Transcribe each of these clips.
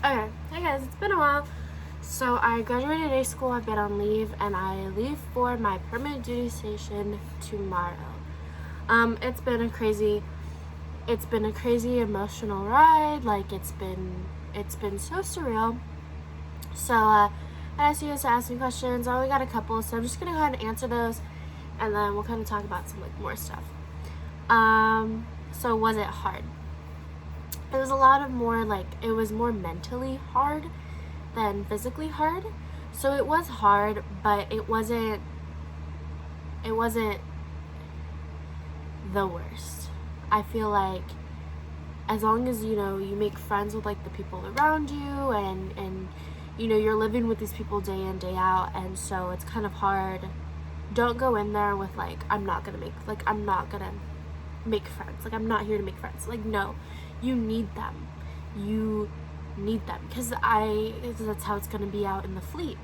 Okay, hey guys, it's been a while. So I graduated high school, I've been on leave, and I leave for my permanent duty station tomorrow. It's been a crazy emotional ride. Like it's been so surreal. So I asked you guys to ask me questions. I only got a couple, so I'm just gonna go ahead and answer those, and then we'll kind of talk about some more stuff. So was it hard? It was a lot of more it was more mentally hard than physically hard. So it was hard, but it wasn't the worst. I feel like as long as you make friends with the people around you, and you're living with these people day in day out, and so it's kind of hard. Don't go in there with I'm not gonna make friends, I'm not here to make friends. No, you need them, because that's how it's gonna be out in the fleet.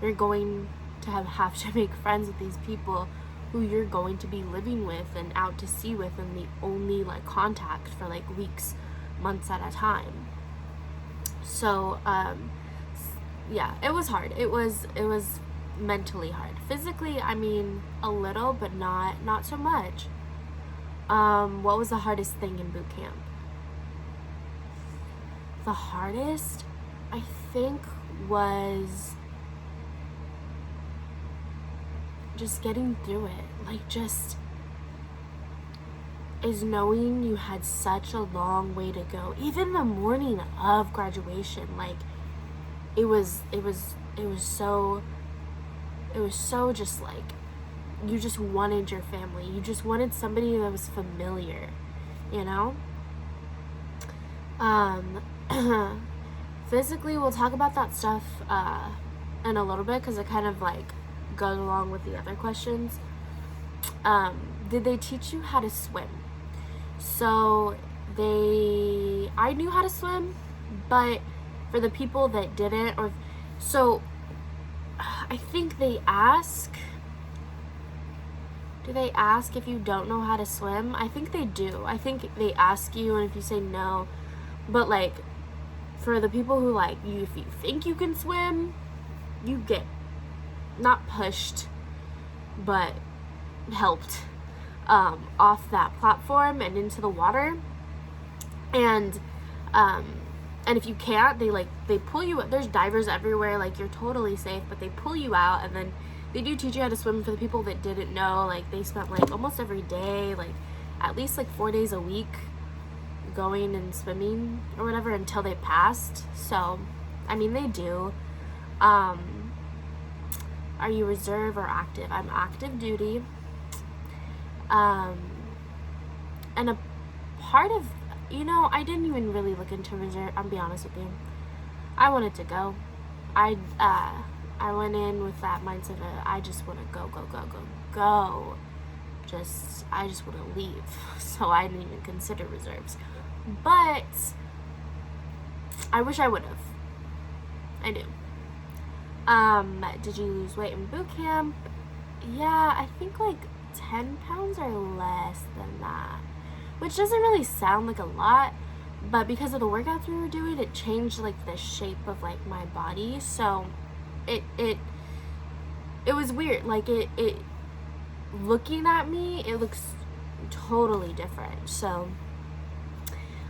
You're going to have to make friends with these people who you're going to be living with and out to sea with, and the only contact for weeks, months at a time. So yeah, it was hard. It was mentally hard. Physically, I mean, a little, but not so much. What was the hardest thing in boot camp? The hardest, I think, was just getting through it. Is knowing you had such a long way to go. Even the morning of graduation, it was so just you just wanted your family. You just wanted somebody that was familiar, Physically, we'll talk about that stuff in a little bit, because it kind of goes along with the other questions. Did they teach you how to swim? So I knew how to swim, but for the people that didn't, I think they ask, do they ask if you don't know how to swim? I think they do. I think they ask you, and if you say no, but for the people who you, if you think you can swim, you get not pushed, but helped off that platform and into the water. And if you can't, they pull you. There's divers everywhere. You're totally safe, but they pull you out, and then they do teach you how to swim. For the people that didn't know, they spent almost every day, at least 4 days a week, going and swimming or whatever until they passed. So, I mean, they do. Are you reserve or active? I'm active duty. And a part of, I didn't even really look into reserve. I'll be honest with you. I wanted to go. I went in with that mindset of I just want to go. I just want to leave. So I didn't even consider reserves. But I wish I would have. I do. Did you lose weight in boot camp? Yeah, I think 10 pounds or less than that, which doesn't really sound like a lot, but because of the workouts we were doing, it changed the shape of my body. So it was weird. It looking at me, it looks totally different. So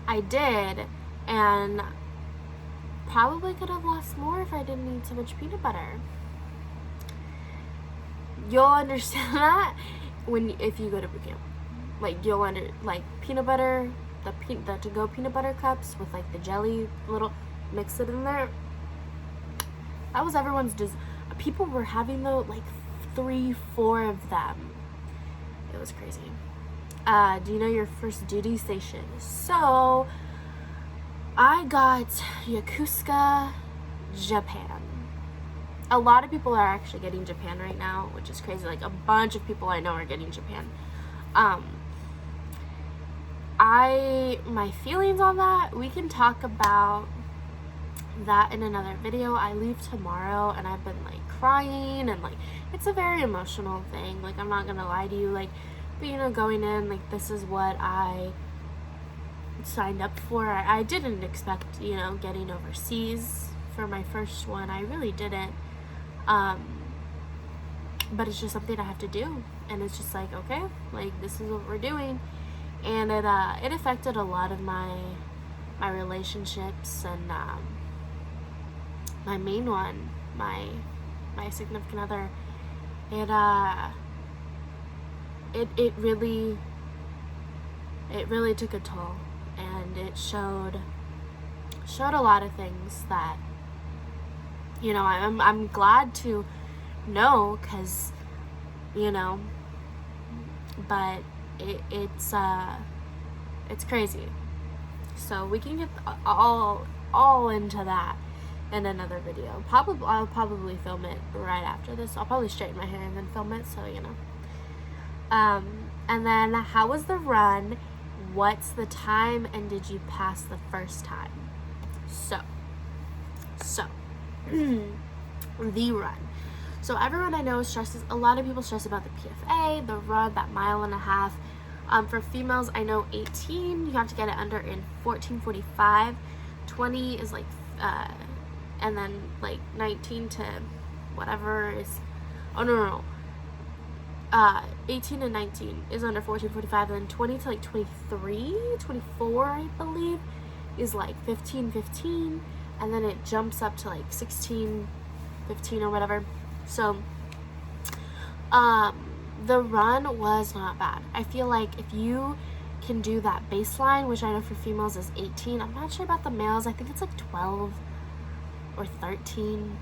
I did, and probably could have lost more if I didn't eat so much peanut butter. You'll understand that if you go to boot camp. You'll peanut butter, the to-go peanut butter cups with the jelly, little, mix it in there. That was everyone's people were having 3-4 of them. It was crazy. Do you know your first duty station? So I got Yokosuka, Japan. A lot of people are actually getting Japan right now, which is crazy. A bunch of people I know are getting Japan. My feelings on that, we can talk about that in another video. I leave tomorrow, and I've been crying, and it's a very emotional thing. I'm not gonna lie to you, but going in, this is what I signed up for. I didn't expect, you know, getting overseas for my first one. I really didn't. But it's just something I have to do, and it's just like, okay, like, this is what we're doing. And it affected a lot of my relationships, and my main one, my significant other. It really took a toll, and it showed a lot of things that, you know, I'm glad to know, because, you know, but it's crazy. So we can get all into that in another video. I'll probably film it right after this. I'll probably straighten my hair and then film it, so, you know. And then, how was the run? What's the time, and did you pass the first time? So the run. So everyone I know stresses, a lot of people stress about the PFA, the run, that 1.5 miles. For females, I know 18, you have to get it under in 14:45. 20 is like, and then like 19 to whatever is, 18 and 19 is under 14:45, and then 20 to like 23, 24, I believe, is like 15:15, and then it jumps up to like 16:15 or whatever. So, the run was not bad. I feel like if you can do that baseline, which I know for females is 18, I'm not sure about the males, I think it's like 12 or 13.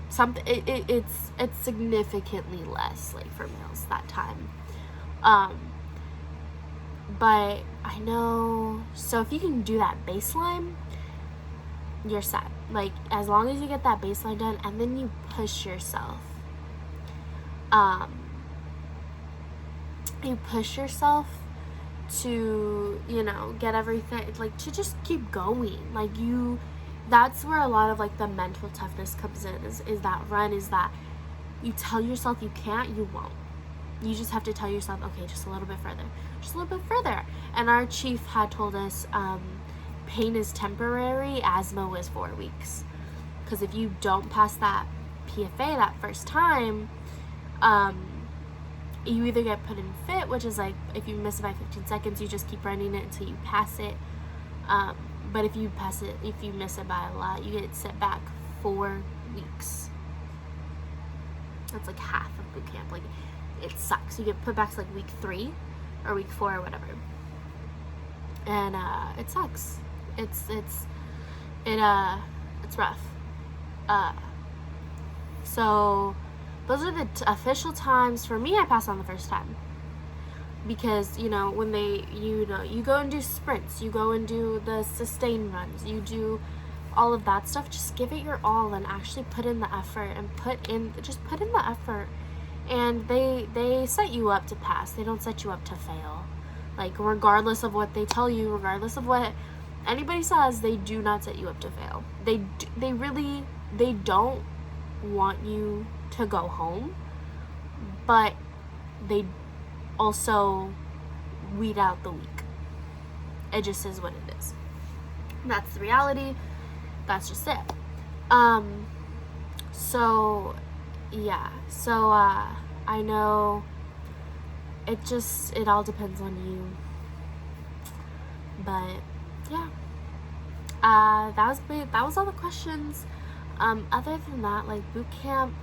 Something, it's significantly less, like, for males that time. But I know, so if you can do that baseline, you're set. Like, as long as you get that baseline done, and then you push yourself. You push yourself to, you know, get everything, like, to just keep going. Like, that's where a lot of, like, the mental toughness comes in, is that run, is that you tell yourself you can't, you won't. You just have to tell yourself, okay, just a little bit further, just a little bit further. And our chief had told us, pain is temporary, asthma was 4 weeks. Because if you don't pass that PFA that first time, you either get put in fit, which is like, if you miss it by 15 seconds, you just keep running it until you pass it. But if you pass it, if you miss it by a lot, you get set back 4 weeks. That's like half of boot camp. Like, it sucks. You get put back to like week 3 or week 4 or whatever. And it sucks. It's rough. So those are the official times. For me, I passed on the first time. Because, you know, when you go and do sprints, you go and do the sustain runs, you do all of that stuff, just give it your all and actually put in the effort, and just put in the effort. And they set you up to pass. They don't set you up to fail. Like, regardless of what they tell you, regardless of what anybody says, they do not set you up to fail. They don't want you to go home, but they also weed out the weak. It just is what it is. That's the reality. That's just it. So yeah. So I know it all depends on you. But yeah. That was all the questions. Other than that, like, boot camp,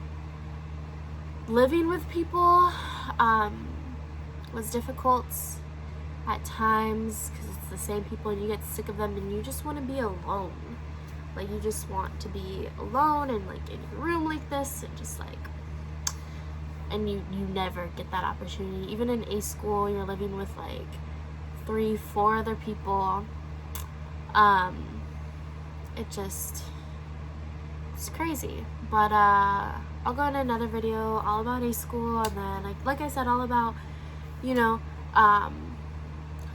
living with people was difficult at times, because it's the same people and you get sick of them and you just want to be alone. Like, you just want to be alone and, like, in your room like this, and just, like, and you never get that opportunity. Even in A school, you're living with, like, 3-4 other people. It's crazy. But I'll go in another video all about A school, and then, like I said, all about, you know,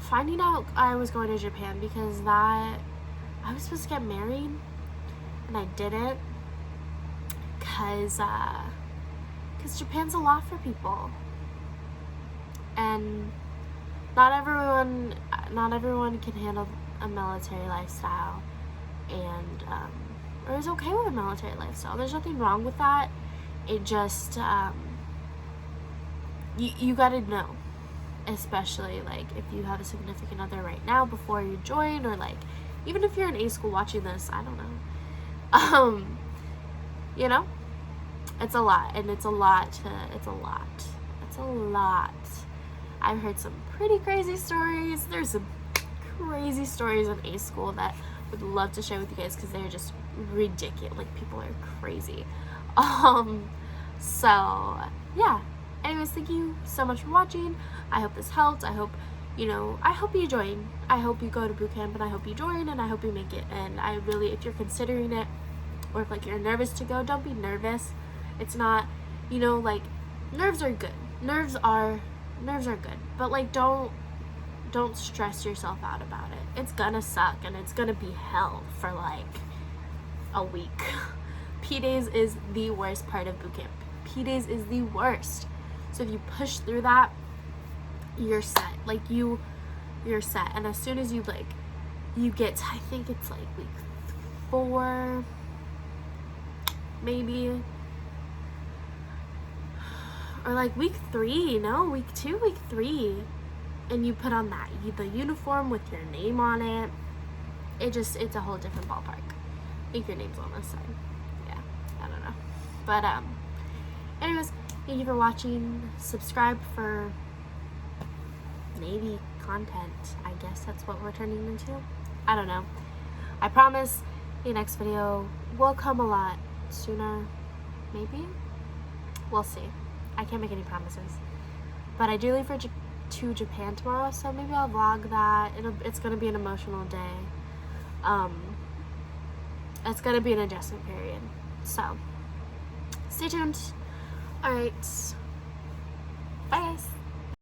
finding out I was going to Japan, because I was supposed to get married and I didn't, because Japan's a lot for people, and not not everyone can handle a military lifestyle, and or is okay with a military lifestyle. There's nothing wrong with that. It just you gotta know, especially like if you have a significant other right now before you join, or like even if you're in A school watching this, I don't know. You know, it's a lot, and it's a lot. I've heard some pretty crazy stories. There's some crazy stories in A school that I would love to share with you guys, because they're just ridiculous. Like, people are crazy. So yeah. Anyways, thank you so much for watching. I hope this helped. I hope you join. I hope you go to boot camp, and I hope you join, and I hope you make it. And I really, if you're considering it, or if like you're nervous to go, don't be nervous. It's not, like, nerves are good. Nerves are good. But like, don't stress yourself out about it. It's gonna suck, and it's gonna be hell for like a week. P-Days is the worst part of boot camp. P-Days is the worst. So if you push through that, you're set. Like, you're set. And as soon as you get to, I think it's like week 4, maybe, or like week 3, week 2, week 3, and you put on the uniform with your name on it, it's a whole different ballpark. I think your name's on this side. Yeah, I don't know. But anyways, thank you for watching. Subscribe for maybe content. I guess that's what we're turning into. I don't know. I promise the next video will come a lot sooner. Maybe? We'll see. I can't make any promises. But I do leave to Japan tomorrow, so maybe I'll vlog that. It's going to be an emotional day. It's going to be an adjustment period. So, stay tuned. Alright. Bye, guys.